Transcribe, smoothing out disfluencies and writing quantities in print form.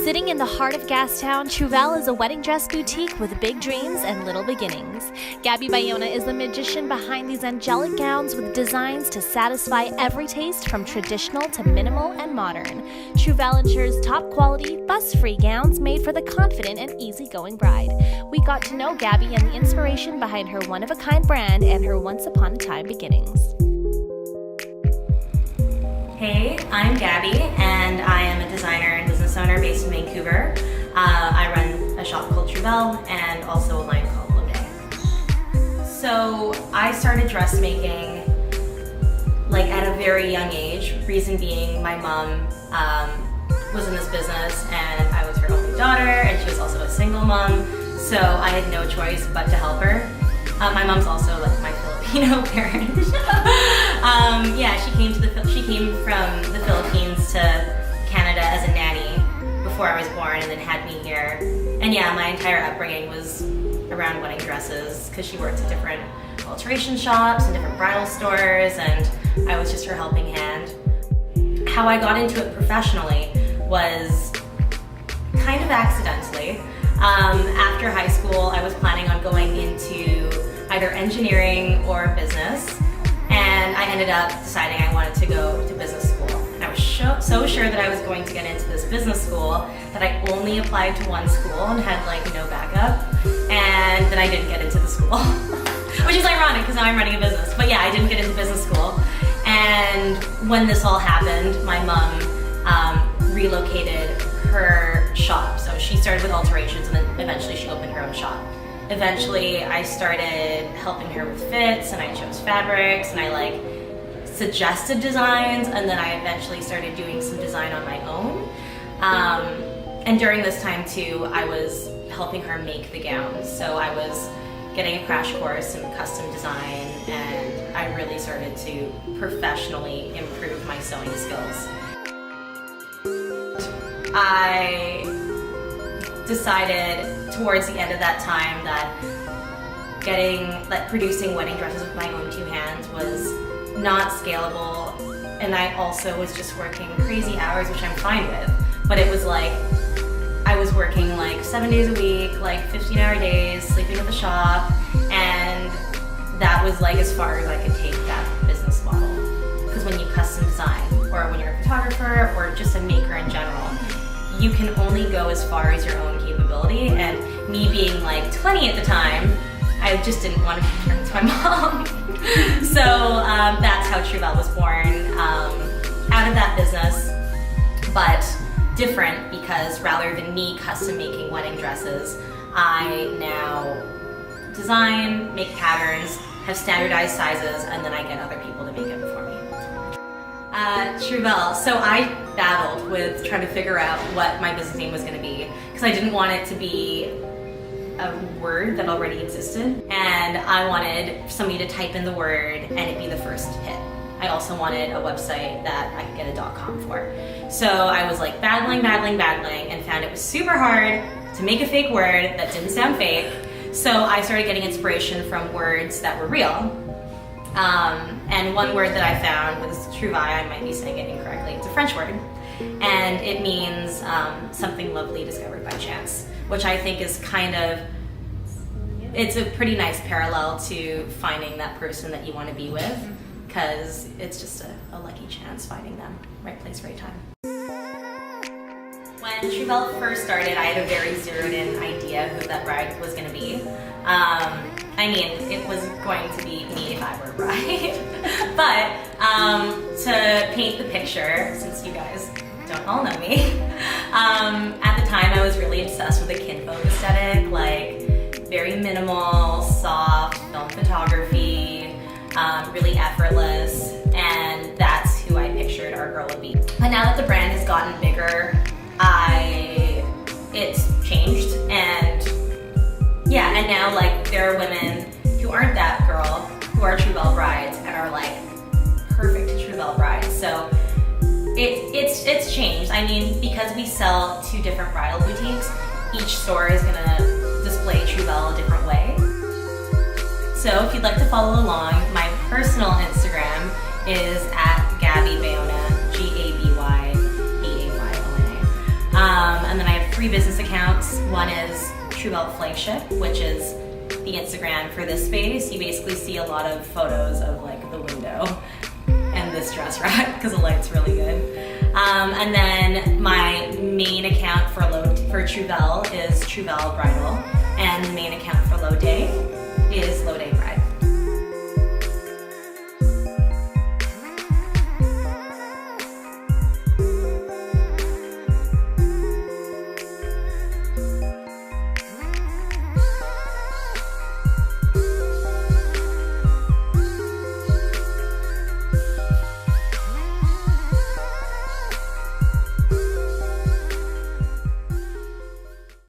Sitting in the heart of Gastown, Truvelle is a wedding dress boutique with big dreams and little beginnings. Gabby Bayona is the magician behind these angelic gowns with designs to satisfy every taste from traditional to minimal and modern. Truvelle ensures top quality, fuss-free gowns made for the confident and easygoing bride. We got to know Gabby and the inspiration behind her one-of-a-kind brand and her once-upon-a-time beginnings. Hey, I'm Gabby, and I am a designer and business owner based in Vancouver. I run a shop called Truvelle and also a line called Levay. So I started dressmaking like at a very young age. Reason being, my mom was in this business, and I was her only daughter, and she was also a single mom. So I had no choice but to help her. My mom's also like my Filipino parent. Yeah, she came from the Philippines to Canada as a nanny before I was born, and then had me here. And yeah, my entire upbringing was around wedding dresses because she worked at different alteration shops and different bridal stores, and I was just her helping hand. How I got into it professionally was kind of accidentally. After high school, I was planning on going into either engineering or business, and I ended up deciding I wanted to go to business school. And I was so sure that I was going to get into this business school that I only applied to one school and had like no backup, and then I didn't get into the school. Which is ironic because now I'm running a business. But yeah, I didn't get into business school. And when this all happened, my mom relocated her shop. So she started with alterations, and then eventually she opened her own shop. Eventually I started helping her with fits, and I chose fabrics, and I like suggested designs, and then I eventually started doing some design on my own. And during this time too, I was helping her make the gowns. So I was getting a crash course in custom design, and I really started to professionally improve my sewing skills. I decided towards the end of that time that producing wedding dresses with my own two hands was not scalable, and I also was just working crazy hours, which I'm fine with, but it was like I was working like 7 days a week, like 15-hour days, sleeping at the shop, and that was like as far as I could take that business model. Because when you custom design, or when you're a photographer, or just a maker in general, you can only go as far as your own capability, and me being like 20 at the time, I just didn't want to be returned to my mom. So that's how Truvelle was born, out of that business, but different because rather than me custom making wedding dresses, I now design, make patterns, have standardized sizes, and then I get other people to make it for me. Truvelle. So I battled with trying to figure out what my business name was going to be because I didn't want it to be a word that already existed, and I wanted somebody to type in the word and it be the first hit. I also wanted a website that I could get a .com for. So I was like battling, and found it was super hard to make a fake word that didn't sound fake. So I started getting inspiration from words that were real. And one word that I found was Truvelle. I might be saying it incorrectly. It's a French word, and it means something lovely discovered by chance, which I think is it's a pretty nice parallel to finding that person that you want to be with, because it's just a lucky chance finding them. Right place, right time. When Truvelle first started, I had a very zeroed in idea who that bride was going to be. I mean, it was going to be me if I were a bride. But to paint the picture, since you guys don't all know me, at the time I was really obsessed with the kinfolk aesthetic, like very minimal, soft film photography, really effortless, and that's who I pictured our girl would be. But now that the brand has gotten bigger, it's changed, and yeah, and now like there are women who aren't that girl who are Truvelle brides and are like perfect Truvelle brides. So it's changed. I mean, because we sell two different bridal boutiques, each store is gonna display Truvelle a different way. So if you'd like to follow along, my personal Instagram is @Gabby Bayona, GABYBAYONA. And then I have few business accounts. One is Truvelle Flagship, which is the Instagram for this space. You basically see a lot of photos of like the window and this dress rack because the light's really good. And then my main account for Truvelle is Truvelle Bridal, and the main account for Low Day is Low